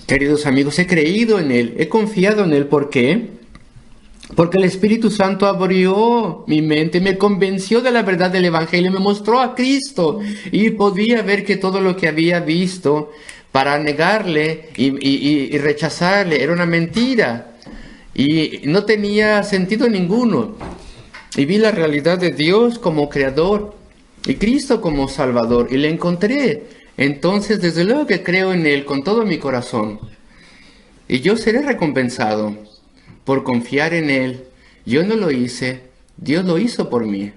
Queridos amigos, he creído en Él, he confiado en Él. ¿Por qué? Porque el Espíritu Santo abrió mi mente, me convenció de la verdad del Evangelio, me mostró a Cristo y podía ver que todo lo que había visto para negarle y rechazarle era una mentira y no tenía sentido ninguno. Y vi la realidad de Dios como creador y Cristo como Salvador y le encontré. Entonces, desde luego que creo en Él con todo mi corazón y yo seré recompensado por confiar en Él. Yo no lo hice, Dios lo hizo por mí.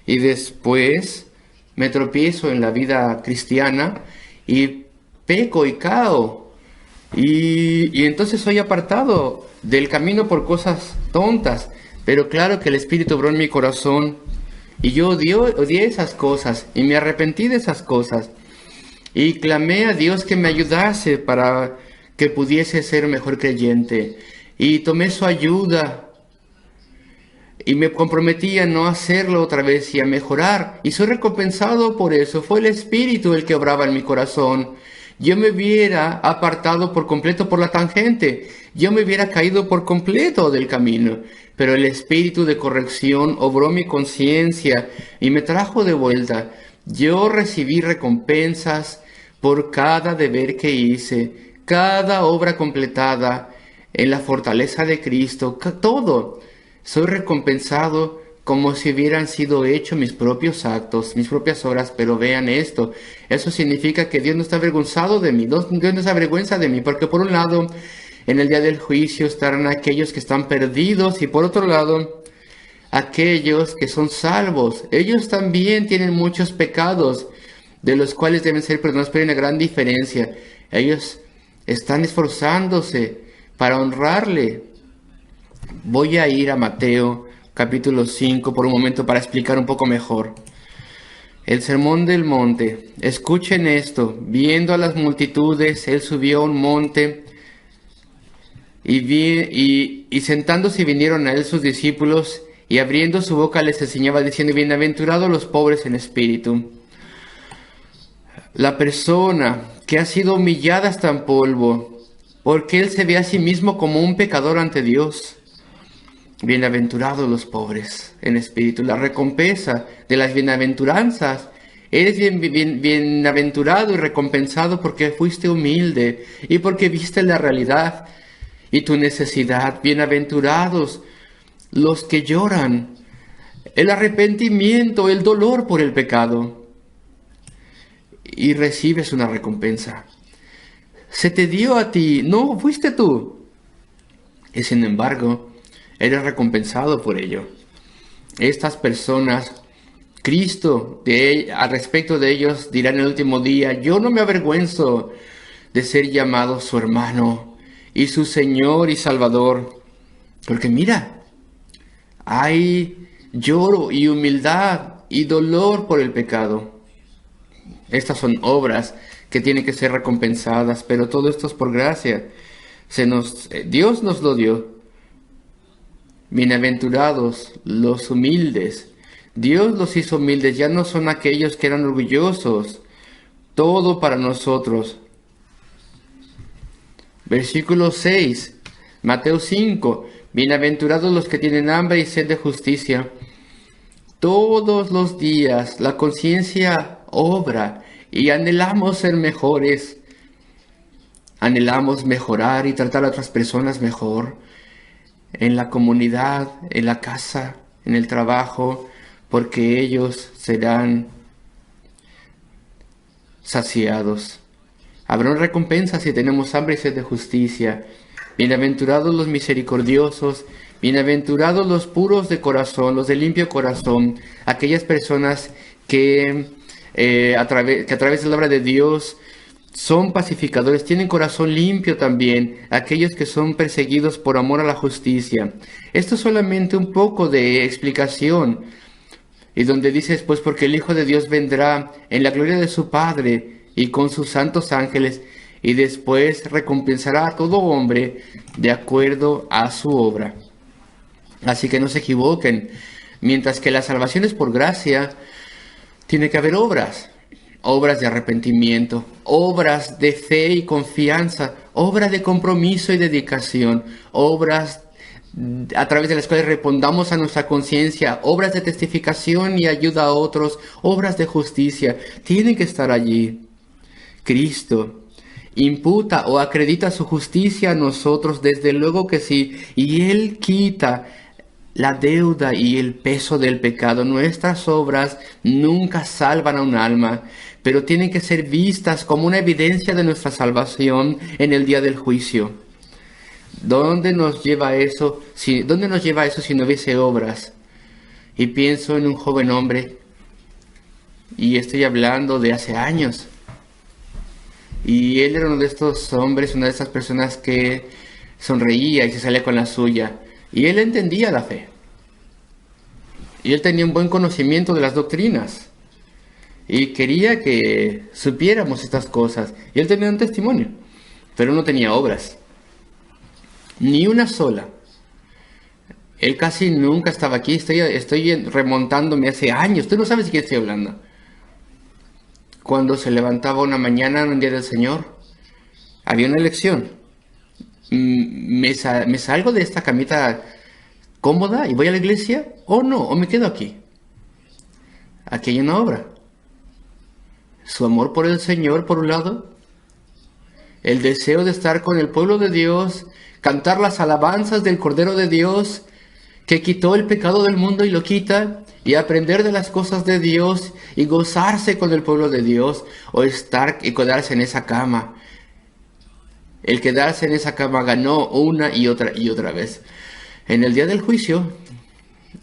Y después me tropiezo en la vida cristiana y peco y cao. Y entonces soy apartado del camino por cosas tontas. Pero claro que el Espíritu obró en mi corazón y yo odié esas cosas y me arrepentí de esas cosas. Y clamé a Dios que me ayudase para que pudiese ser mejor creyente. Y tomé su ayuda y me comprometí a no hacerlo otra vez y a mejorar. Y soy recompensado por eso. Fue el Espíritu el que obraba en mi corazón. Yo me hubiera apartado por completo por la tangente. Yo me hubiera caído por completo del camino. Pero el Espíritu de corrección obró mi conciencia y me trajo de vuelta. Yo recibí recompensas por cada deber que hice, cada obra completada en la fortaleza de Cristo, todo. Soy recompensado como si hubieran sido hechos mis propios actos, mis propias obras, pero vean esto. Eso significa que Dios no está avergonzado de mí, Dios no se avergüenza de mí, porque por un lado, en el día del juicio estarán aquellos que están perdidos y por otro lado, aquellos que son salvos. Ellos también tienen muchos pecados, de los cuales deben ser perdonados, pero hay una gran diferencia. Ellos están esforzándose para honrarle. Voy a ir a Mateo capítulo 5 por un momento para explicar un poco mejor. El sermón del monte. Escuchen esto. Viendo a las multitudes, él subió a un monte y sentándose vinieron a él sus discípulos y abriendo su boca les enseñaba diciendo: bienaventurados los pobres en espíritu. La persona que ha sido humillada hasta en polvo, porque él se ve a sí mismo como un pecador ante Dios. Bienaventurados los pobres en espíritu, la recompensa de las bienaventuranzas. Eres bienaventurado y recompensado porque fuiste humilde y porque viste la realidad y tu necesidad. Bienaventurados los que lloran, el arrepentimiento, el dolor por el pecado, y recibes una recompensa. Se te dio a ti, no fuiste tú, y sin embargo eres recompensado por ello. Estas personas, Cristo al respecto de ellos dirá en el último día: yo no me avergüenzo de ser llamado su hermano y su Señor y Salvador, porque mira, hay lloro y humildad y dolor por el pecado. Estas son obras que tienen que ser recompensadas, pero todo esto es por gracia. Dios nos lo dio. Bienaventurados los humildes. Dios los hizo humildes, ya no son aquellos que eran orgullosos. Todo para nosotros. Versículo 6, Mateo 5. Bienaventurados los que tienen hambre y sed de justicia. Todos los días la conciencia obra y anhelamos ser mejores. Anhelamos mejorar y tratar a otras personas mejor. En la comunidad, en la casa, en el trabajo, porque ellos serán saciados. Habrá una recompensa si tenemos hambre y sed de justicia. Bienaventurados los misericordiosos, bienaventurados los puros de corazón, los de limpio corazón, aquellas personas que a través de la obra de Dios son pacificadores, tienen corazón limpio también, aquellos que son perseguidos por amor a la justicia. Esto es solamente un poco de explicación, y donde dice después: porque el Hijo de Dios vendrá en la gloria de su Padre y con sus santos ángeles, y después recompensará a todo hombre de acuerdo a su obra. Así que no se equivoquen, mientras que la salvación es por gracia, tiene que haber obras. obras de arrepentimiento, obras de fe y confianza, obras de compromiso y dedicación, obras a través de las cuales respondamos a nuestra conciencia, obras de testificación y ayuda a otros, obras de justicia, tienen que estar allí. Cristo imputa o acredita su justicia a nosotros, desde luego que sí, y Él quita la deuda y el peso del pecado. Nuestras obras nunca salvan a un alma, pero tienen que ser vistas como una evidencia de nuestra salvación en el día del juicio. ¿Dónde nos lleva eso si no hubiese obras? Y pienso en un joven hombre, y estoy hablando de hace años. Y él era uno de estos hombres, una de esas personas que sonreía y se salía con la suya. Y él entendía la fe. Y él tenía un buen conocimiento de las doctrinas. Y quería que supiéramos estas cosas. Y él tenía un testimonio, pero no tenía obras. Ni una sola. Él casi nunca estaba aquí. Estoy remontándome hace años. Tú no sabes de quién estoy hablando. Cuando se levantaba una mañana en un día del Señor, había una elección. ¿Me salgo de esta camita cómoda y voy a la iglesia? ¿O no? ¿O me quedo aquí? Aquí hay una obra. Su amor por el Señor, por un lado. El deseo de estar con el pueblo de Dios. Cantar las alabanzas del Cordero de Dios, que quitó el pecado del mundo y lo quita, y aprender de las cosas de Dios y gozarse con el pueblo de Dios, o estar y quedarse en esa cama. El quedarse en esa cama ganó una y otra vez. En el día del juicio,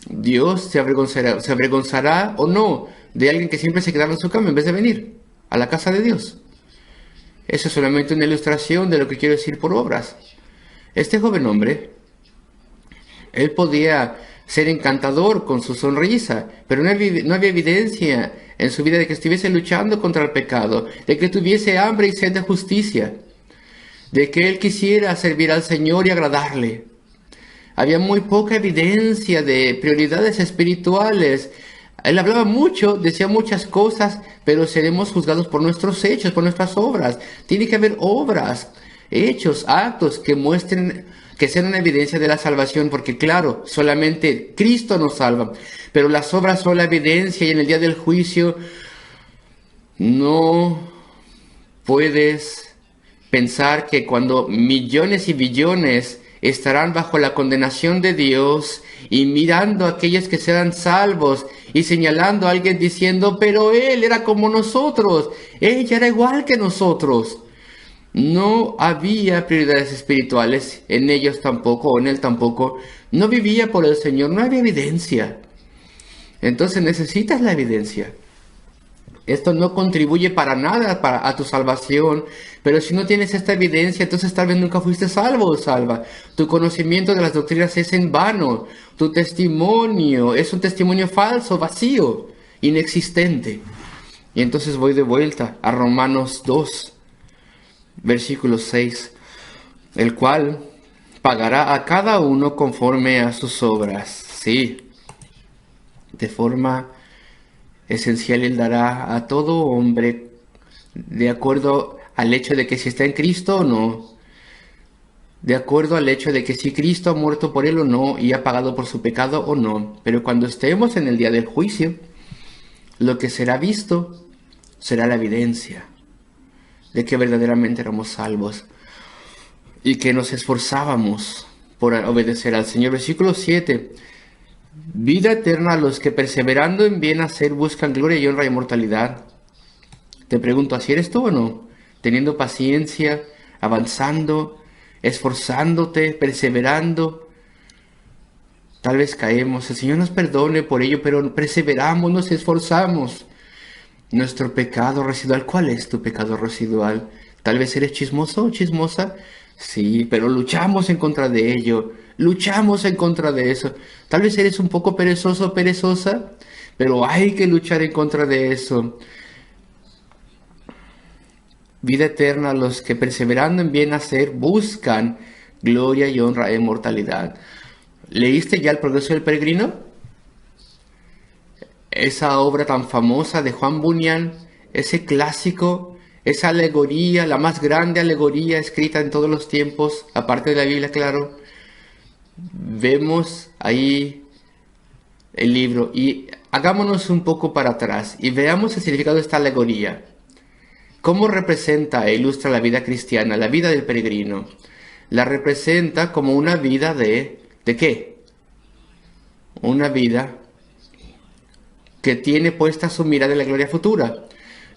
Dios se avergonzará o no de alguien que siempre se quedaba en su cama en vez de venir a la casa de Dios. Eso es solamente una ilustración de lo que quiero decir por obras. Este joven hombre, él podía ser encantador con su sonrisa, pero no había evidencia en su vida de que estuviese luchando contra el pecado, de que tuviese hambre y sed de justicia, de que él quisiera servir al Señor y agradarle. Había muy poca evidencia de prioridades espirituales. Él hablaba mucho, decía muchas cosas, pero seremos juzgados por nuestros hechos, por nuestras obras. Tiene que haber obras, hechos, actos que muestren, que sean una evidencia de la salvación, porque claro, solamente Cristo nos salva, pero las obras son la evidencia, y en el día del juicio no puedes pensar que cuando millones y billones estarán bajo la condenación de Dios y mirando a aquellos que serán salvos y señalando a alguien diciendo, pero él era como nosotros, ella era igual que nosotros. No había prioridades espirituales en ellos tampoco, o en él tampoco. No vivía por el Señor, no había evidencia. Entonces necesitas la evidencia. Esto no contribuye para nada a tu salvación, pero si no tienes esta evidencia, entonces tal vez nunca fuiste salvo o salva. Tu conocimiento de las doctrinas es en vano. Tu testimonio es un testimonio falso, vacío, inexistente. Y entonces voy de vuelta a Romanos 2. Versículo 6, el cual pagará a cada uno conforme a sus obras. Sí, de forma esencial él dará a todo hombre de acuerdo al hecho de que si está en Cristo o no, de acuerdo al hecho de que si Cristo ha muerto por él o no y ha pagado por su pecado o no. Pero cuando estemos en el día del juicio, lo que será visto será la evidencia de que verdaderamente éramos salvos y que nos esforzábamos por obedecer al Señor. Versículo 7. Vida eterna a los que perseverando en bien hacer buscan gloria y honra y inmortalidad. Te pregunto, ¿así eres tú o no? Teniendo paciencia, avanzando, esforzándote, perseverando. Tal vez caemos, el Señor nos perdone por ello, pero perseveramos, nos esforzamos. Nuestro pecado residual, ¿cuál es tu pecado residual? Tal vez eres chismoso o chismosa. Sí, pero luchamos en contra de ello. Luchamos en contra de eso. Tal vez eres un poco perezoso o perezosa, pero hay que luchar en contra de eso. Vida eterna a los que perseverando en bien hacer buscan gloria y honra e inmortalidad. ¿Leíste ya El progreso del peregrino? Esa obra tan famosa de Juan Bunyan, ese clásico, esa alegoría, la más grande alegoría escrita en todos los tiempos, aparte de la Biblia, claro. Vemos ahí el libro y hagámonos un poco para atrás y veamos el significado de esta alegoría. ¿Cómo representa e ilustra la vida cristiana, la vida del peregrino? La representa como una vida ¿de qué? Una vida que tiene puesta su mirada en la gloria futura,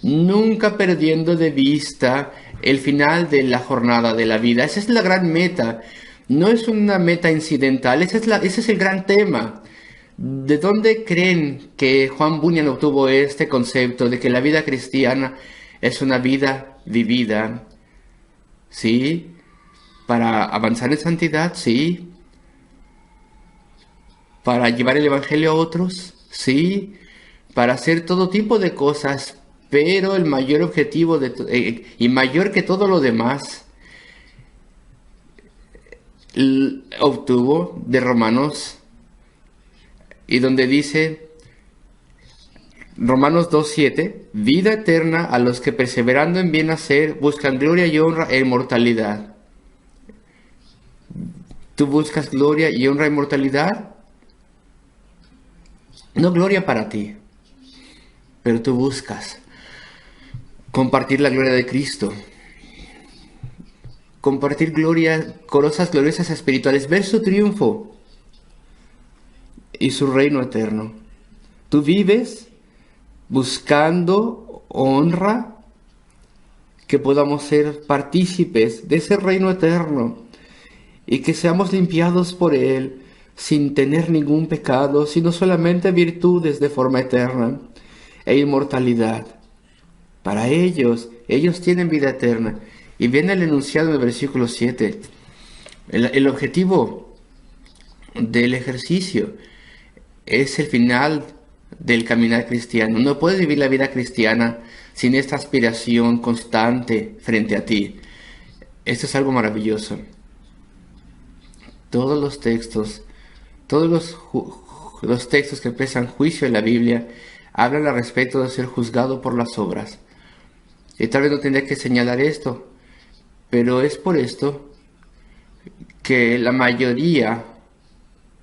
nunca perdiendo de vista el final de la jornada de la vida. Esa es la gran meta, no es una meta incidental, ese es el gran tema. ¿De dónde creen que Juan Bunyan obtuvo este concepto de que la vida cristiana es una vida vivida? ¿Sí? Para avanzar en santidad, sí. Para llevar el evangelio a otros, sí. Para hacer todo tipo de cosas, pero el mayor objetivo y mayor que todo lo demás obtuvo de Romanos, y donde dice Romanos 2:7, vida eterna a los que perseverando en bien hacer buscan gloria y honra e inmortalidad. ¿Tú buscas gloria y honra e inmortalidad? No gloria para ti, pero tú buscas compartir la gloria de Cristo, compartir gloria, cosas gloriosas espirituales, ver su triunfo y su reino eterno. Tú vives buscando honra, que podamos ser partícipes de ese reino eterno y que seamos limpiados por Él sin tener ningún pecado, sino solamente virtudes de forma eterna e inmortalidad. Para ellos tienen vida eterna. Y viene el enunciado en el versículo 7. El objetivo del ejercicio es el final del caminar cristiano. No puedes vivir la vida cristiana sin esta aspiración constante frente a ti. Esto es algo maravilloso. Todos los textos, los textos que expresan juicio en la Biblia hablan al respecto de ser juzgado por las obras. Y tal vez no tendría que señalar esto, pero es por esto que la mayoría,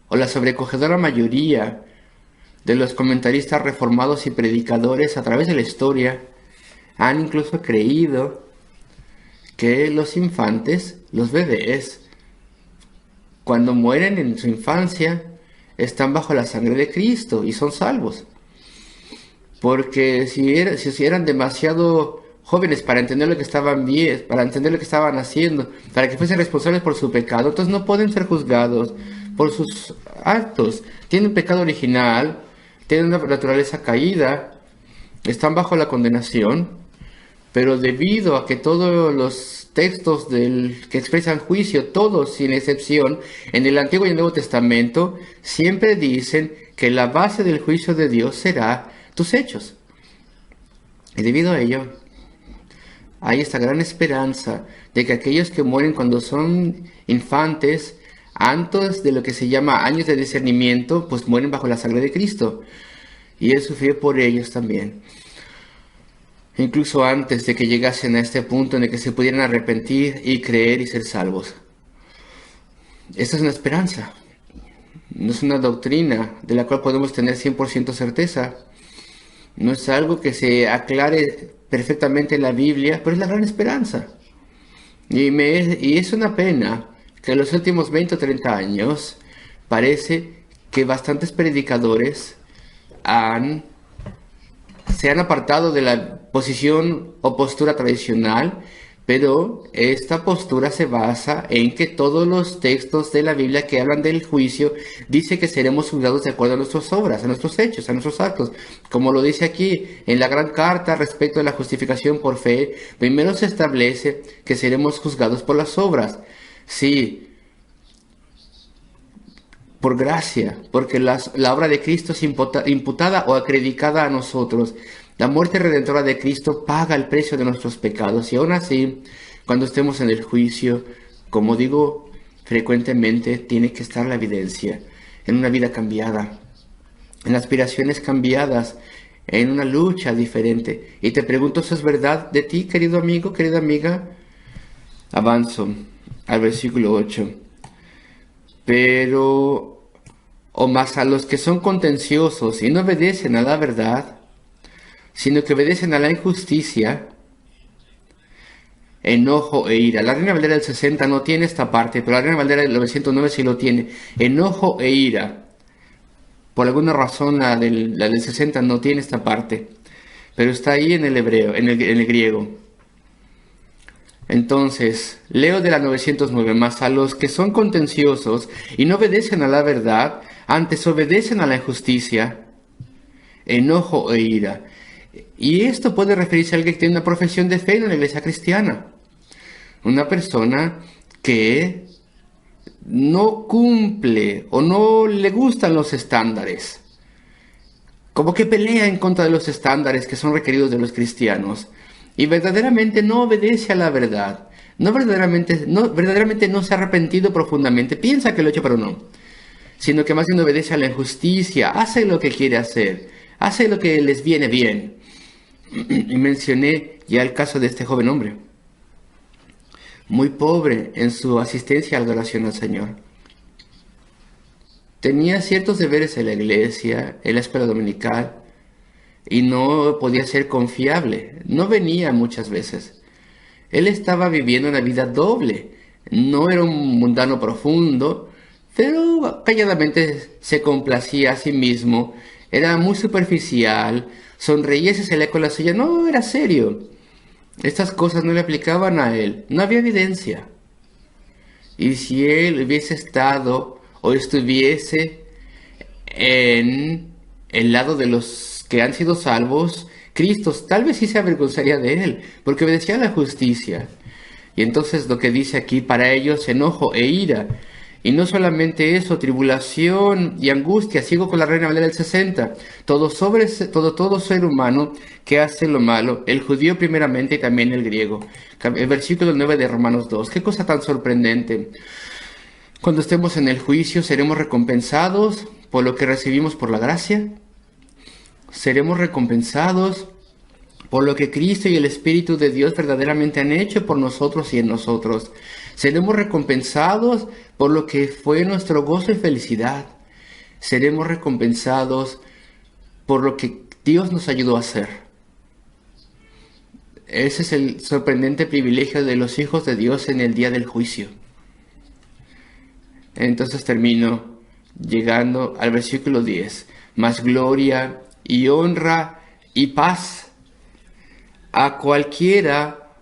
o la sobrecogedora mayoría, de los comentaristas reformados y predicadores a través de la historia han incluso creído que los infantes, los bebés, cuando mueren en su infancia, están bajo la sangre de Cristo y son salvos. Porque si eran demasiado jóvenes para entender lo que estaban bien, para entender lo que estaban haciendo, para que fuesen responsables por su pecado, entonces no pueden ser juzgados por sus actos. Tienen un pecado original, tienen una naturaleza caída, están bajo la condenación, pero debido a que todos los textos que expresan juicio, todos sin excepción, en el Antiguo y el Nuevo Testamento, siempre dicen que la base del juicio de Dios será tus hechos. Y debido a ello, hay esta gran esperanza de que aquellos que mueren cuando son infantes, antes de lo que se llama años de discernimiento, pues mueren bajo la sangre de Cristo. Y Él sufrió por ellos también. Incluso antes de que llegasen a este punto en el que se pudieran arrepentir y creer y ser salvos. Esta es una esperanza. No es una doctrina de la cual podemos tener 100% certeza. No es algo que se aclare perfectamente en la Biblia, pero es la gran esperanza. Y es una pena que en los últimos 20 o 30 años parece que bastantes predicadores se han apartado de la posición o postura tradicional, pero esta postura se basa en que todos los textos de la Biblia que hablan del juicio dice que seremos juzgados de acuerdo a nuestras obras, a nuestros hechos, a nuestros actos. Como lo dice aquí en la gran carta respecto a la justificación por fe, primero se establece que seremos juzgados por las obras. Sí, por gracia, porque la obra de Cristo es imputada o acreditada a nosotros. La muerte redentora de Cristo paga el precio de nuestros pecados, y aún así, cuando estemos en el juicio, como digo frecuentemente, tiene que estar la evidencia en una vida cambiada, en aspiraciones cambiadas, en una lucha diferente. Y te pregunto, ¿eso es verdad de ti, querido amigo, querida amiga? Avanzo al versículo 8. Pero, o más a los que son contenciosos y no obedecen a la verdad, sino que obedecen a la injusticia, enojo e ira. La Reina Valera del 60 no tiene esta parte, pero la Reina Valera del 909 sí lo tiene. Enojo e ira. Por alguna razón la del 60 no tiene esta parte, pero está ahí en el hebreo, en el griego. Entonces, leo de la 909, más a los que son contenciosos y no obedecen a la verdad, antes obedecen a la injusticia, enojo e ira. Y esto puede referirse a alguien que tiene una profesión de fe en la iglesia cristiana. Una persona que no cumple o no le gustan los estándares. Como que pelea en contra de los estándares que son requeridos de los cristianos. Y verdaderamente no obedece a la verdad. Verdaderamente no se ha arrepentido profundamente. Piensa que lo ha hecho, pero no. Sino que más bien obedece a la injusticia. Hace lo que quiere hacer. Hace lo que les viene bien. Y mencioné ya el caso de este joven hombre. Muy pobre en su asistencia a la adoración al Señor. Tenía ciertos deberes en la iglesia, en la escuela dominical, y no podía ser confiable. No venía muchas veces. Él estaba viviendo una vida doble. No era un mundano profundo, pero calladamente se complacía a sí mismo. Era muy superficial, sonreía y se salía con la suya. No, era serio. Estas cosas no le aplicaban a él. No había evidencia. Y si él hubiese estado o estuviese en el lado de los que han sido salvos, Cristo tal vez sí se avergonzaría de él, porque obedecía a la justicia. Y entonces lo que dice aquí, para ellos enojo e ira. Y no solamente eso, tribulación y angustia. Sigo con la Reina Valera del 60. Todo ser humano que hace lo malo, el judío primeramente y también el griego. El versículo 9 de Romanos 2. Qué cosa tan sorprendente. Cuando estemos en el juicio, ¿seremos recompensados por lo que recibimos por la gracia? ¿Seremos recompensados por lo que Cristo y el Espíritu de Dios verdaderamente han hecho por nosotros y en nosotros? Seremos recompensados por lo que fue nuestro gozo y felicidad. Seremos recompensados por lo que Dios nos ayudó a hacer. Ese es el sorprendente privilegio de los hijos de Dios en el día del juicio. Entonces termino llegando al versículo 10. Más gloria y honra y paz a cualquiera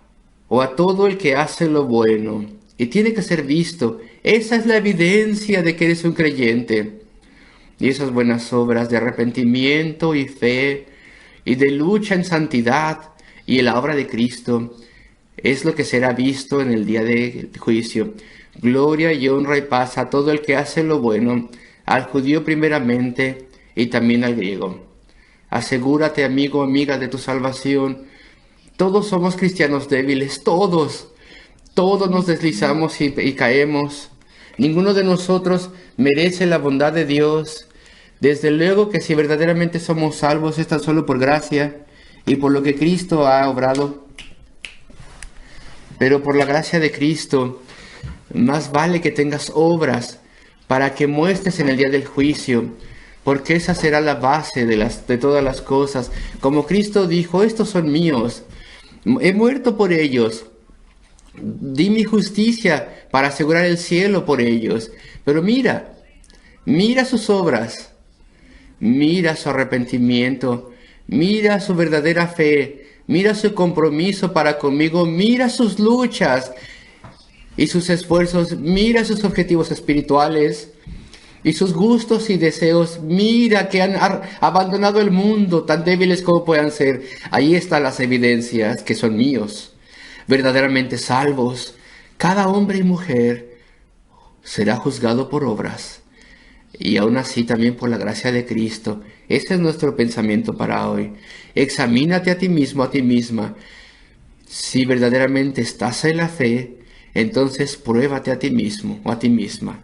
o a todo el que hace lo bueno. Y tiene que ser visto. Esa es la evidencia de que eres un creyente. Y esas buenas obras de arrepentimiento y fe y de lucha en santidad y en la obra de Cristo es lo que será visto en el día del juicio. Gloria y honra y paz a todo el que hace lo bueno, al judío primeramente y también al griego. Asegúrate, amigo, amiga, de tu salvación. Todos somos cristianos débiles, todos. Todos nos deslizamos y caemos. Ninguno de nosotros merece la bondad de Dios. Desde luego que si verdaderamente somos salvos es tan solo por gracia y por lo que Cristo ha obrado. Pero por la gracia de Cristo, más vale que tengas obras para que muestres en el día del juicio, porque esa será la base de todas las cosas. Como Cristo dijo, estos son míos, he muerto por ellos. Di mi justicia para asegurar el cielo por ellos. Pero mira sus obras, mira su arrepentimiento, mira su verdadera fe, mira su compromiso para conmigo, mira sus luchas y sus esfuerzos, mira sus objetivos espirituales y sus gustos y deseos. Mira que han abandonado el mundo, tan débiles como puedan ser. Ahí están las evidencias que son míos, verdaderamente salvos. Cada hombre y mujer será juzgado por obras, y aún así también por la gracia de Cristo. Ese es nuestro pensamiento para hoy. Examínate a ti mismo, a ti misma. Si verdaderamente estás en la fe, entonces pruébate a ti mismo o a ti misma.